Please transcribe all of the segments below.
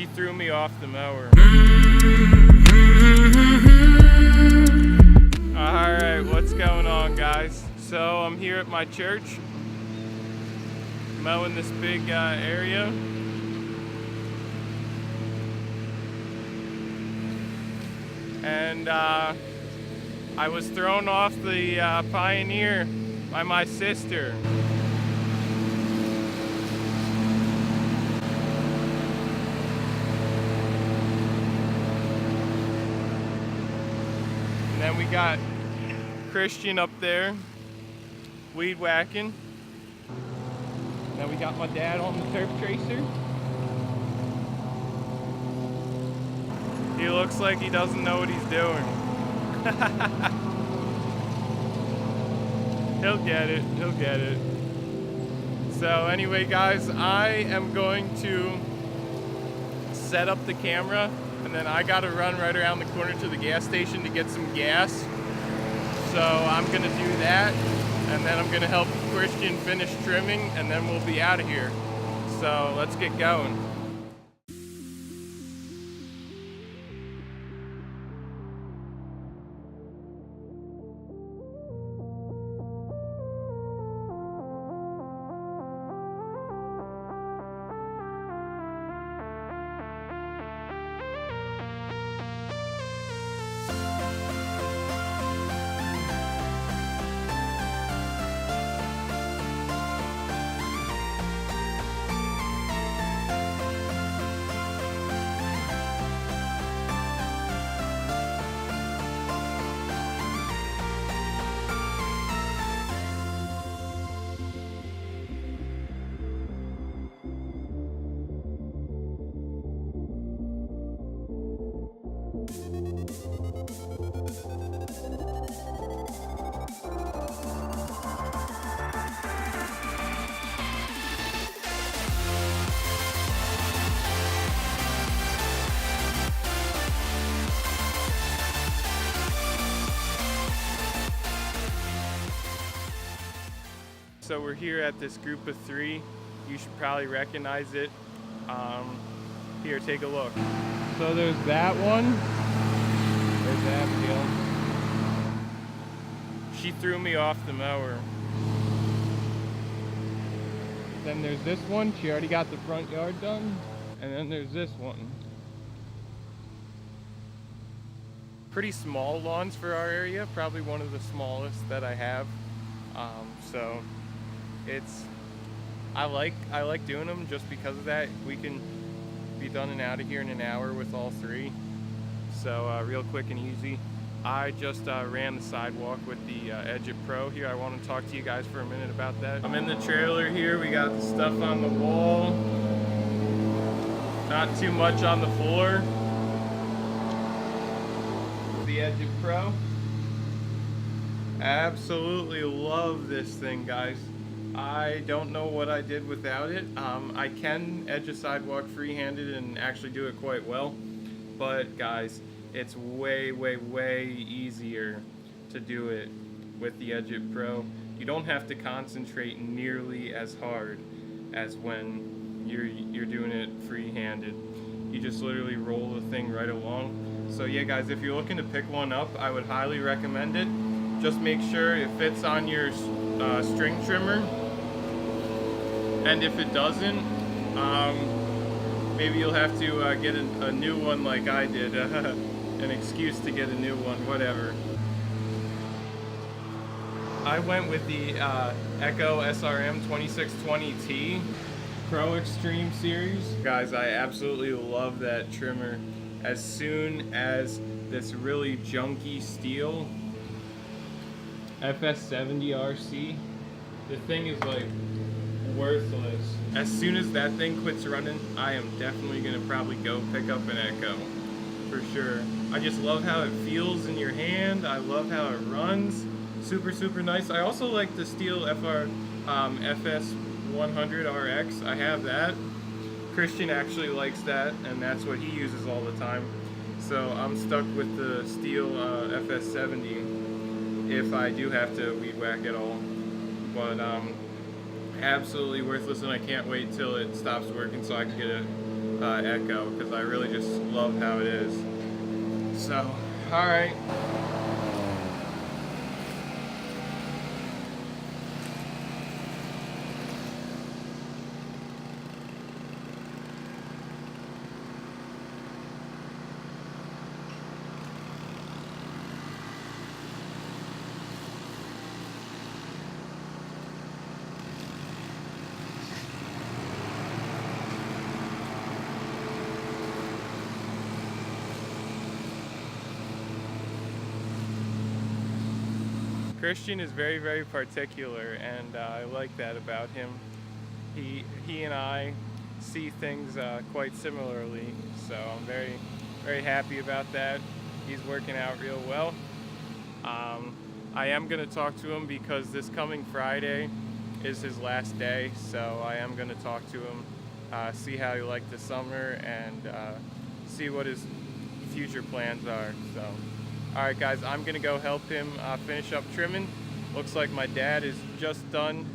She threw me off the mower. Alright, what's going on, guys? So I'm here at my church, mowing this big area. And I was thrown off the Pioneer by my sister. And then we got Christian up there, weed whacking. And then we got my dad on the turf tracer. He looks like he doesn't know what he's doing. He'll get it, he'll get it. So anyway, guys, I am going to set up the camera, and then I gotta run right around the corner to the gas station to get some gas. So I'm gonna do that, and then I'm gonna help Christian finish trimming, and then we'll be out of here. So let's get going. So we're here at this group of three. You should probably recognize it. Here, take a look. So there's that one. There's Abigail. She threw me off the mower. Then there's this one. She already got the front yard done. And then there's this one. Pretty small lawns for our area. Probably one of the smallest that I have. So I like doing them just because of that. We can be done and out of here in an hour with all three. So real quick and easy. I just ran the sidewalk with the Edge Pro here. I want to talk to you guys for a minute about that. I'm in the trailer here. We got the stuff on the wall. Not too much on the floor. The Edge Pro. Absolutely love this thing, guys. I don't know what I did without it. I can edge a sidewalk free-handed and actually do it quite well. But guys, it's way, way, way easier to do it with the Edge Pro. You don't have to concentrate nearly as hard as when you're doing it free-handed. You just literally roll the thing right along. So yeah, guys, if you're looking to pick one up, I would highly recommend it. Just make sure it fits on your string trimmer. And if it doesn't, maybe you'll have to get a new one like I did. An excuse to get a new one, whatever. I went with the Echo SRM 2620T Pro Extreme Series. Guys, I absolutely love that trimmer. As soon as this really junky steel FS70 RC, the thing is like worthless. As soon as that thing quits running, I am definitely gonna probably go pick up an Echo for sure. I just love how it feels in your hand. I love how it runs. Super, super nice. I also like the steel FS100 RX. I have that. Christian actually likes that, and that's what he uses all the time. So I'm stuck with the steel FS70 if I do have to weed whack at all. But absolutely worthless, and I can't wait till it stops working so I can get Echo because I really just love how it is. So, all right. Christian is very, very particular, and I like that about him. He and I see things quite similarly, so I'm very, very happy about that. He's working out real well. I am going to talk to him because this coming Friday is his last day, so I am going to talk to him, see how he liked the summer, and see what his future plans are. So, all right, guys, I'm going to go help him finish up trimming. Looks like my dad is just done.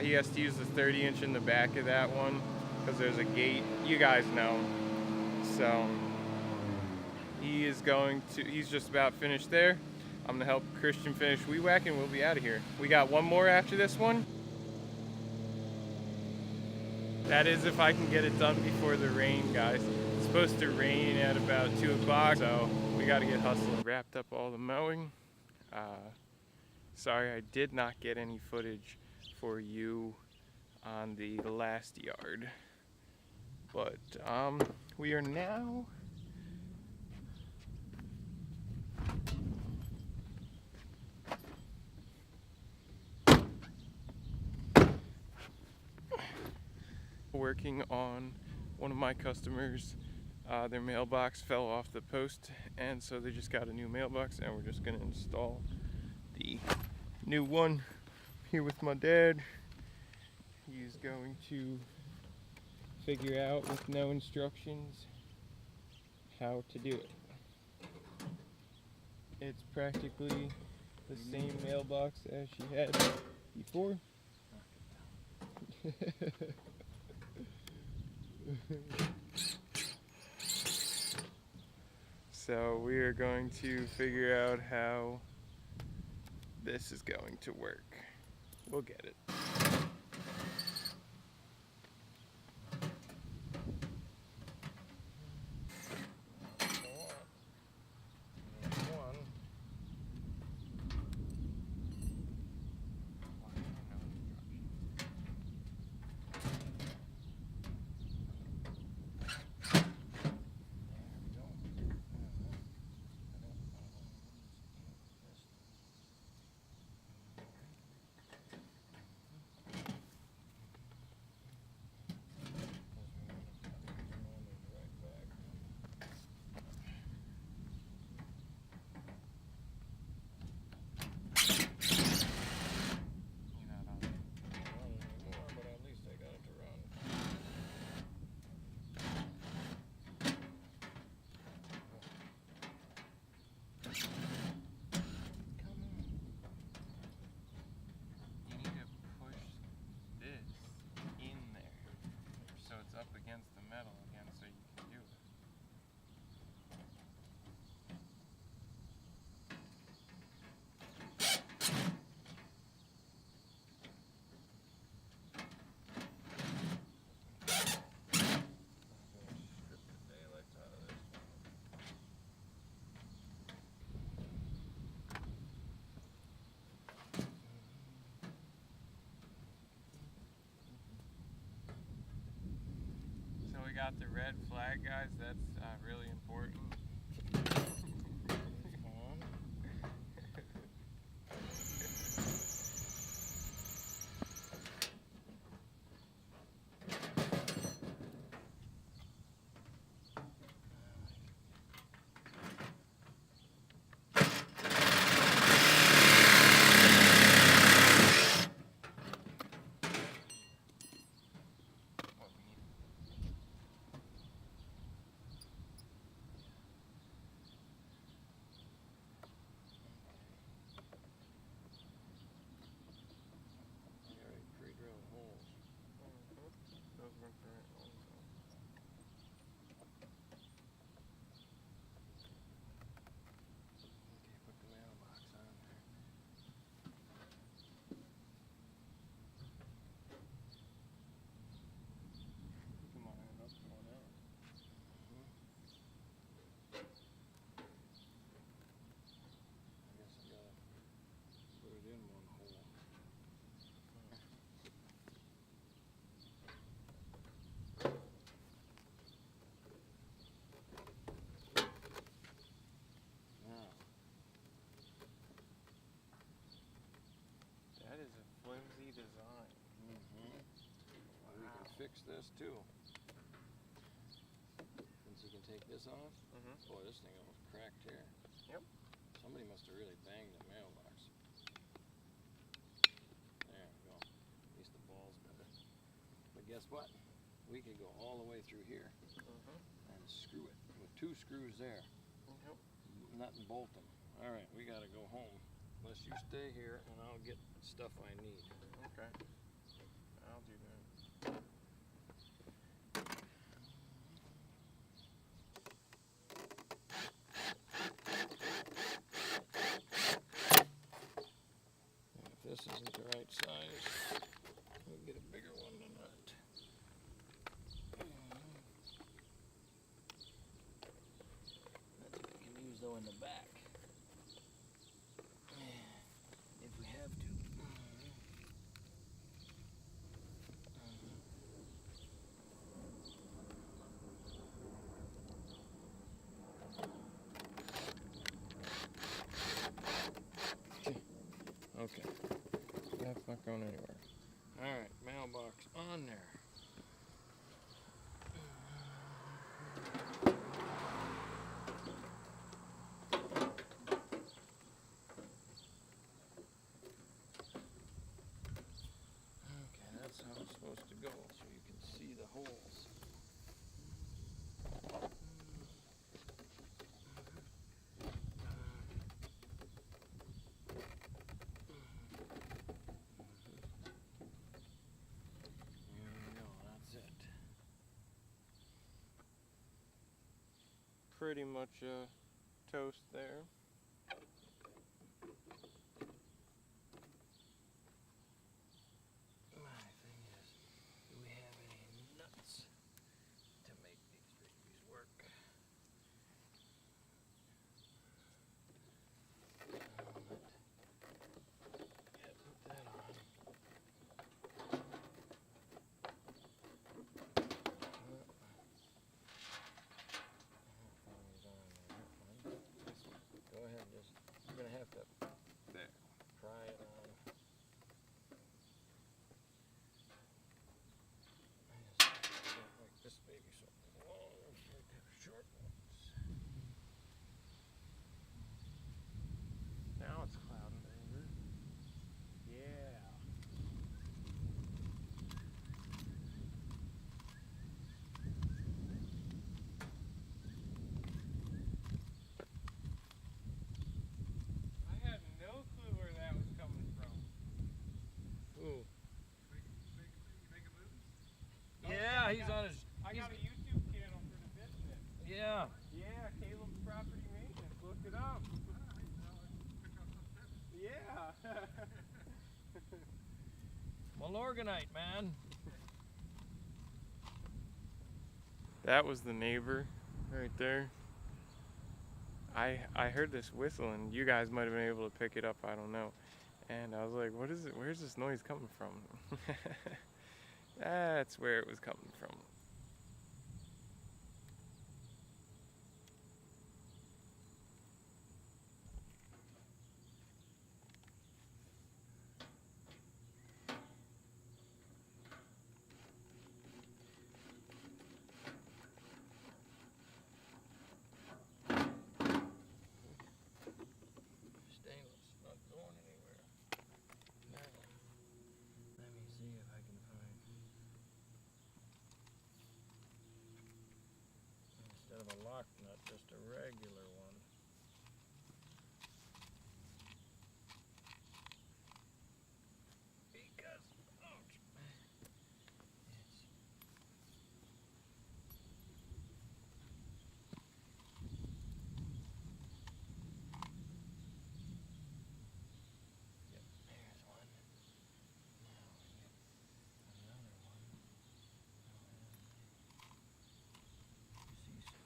He has to use the 30-inch in the back of that one because there's a gate. You guys know. So he's just about finished there. I'm gonna help Christian finish weed whacking. We'll be out of here. We got one more after this one. That is if I can get it done before the rain, guys. It's supposed to rain at about 2 o'clock, so we gotta get hustling. Wrapped up all the mowing. Sorry I did not get any footage for you on the last yard. But we are now working on one of my customers. Their mailbox fell off the post, and so they just got a new mailbox, and we're just gonna install the new one here with my dad. He's going to figure out with no instructions how to do it. It's practically the same mailbox as she had before. So we are going to figure out how this is going to work. We'll get it. Up against the metal again so you can do it. We got the red flag, guys. That's really important. fix this too. Since you can take this off. Boy, this thing almost cracked here. Yep. Somebody must have really banged the mailbox. There we go. At least the ball's better. But guess what? We could go all the way through here and screw it with 2 screws there. Nut and bolt them. All right, we gotta go home. Unless you stay here and I'll get stuff I need. Okay. I'll do that. If this isn't the right size, we'll get a bigger one than that. That's what we can use though in the back. If we have to. Okay, that's not going anywhere. All right, mailbox on there. Okay, that's how it's supposed to go, so you can see the holes. Pretty much toast there. My thing is, do we have any nuts to make these babies work? Yeah, put that on. Go ahead, just, you're gonna have to pry it on. I just don't like this baby so long, I like to have short ones. Now it's clouding over. Yeah. I had no clue where that was coming from. Ooh. You making movies? Yeah, he's on his. I got a YouTube channel for the business. Yeah. Yeah, Caleb's Property Maintenance. Look it up. Yeah. Malorganite, man. That was the neighbor right there. I heard this whistle, and you guys might have been able to pick it up, I don't know. And I was like, what is it? Where's this noise coming from? That's where it was coming from. Stainless, not going anywhere. Now, let me see if I can find. Instead of a lock nut, just a regular one. Because, ouch. It's Yep, there's one. Now we get another one.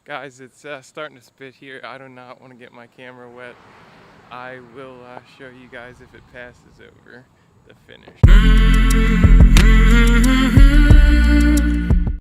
Guys, it's starting to spit here. I do not want to get my camera wet. I will show you guys if it passes over the finish.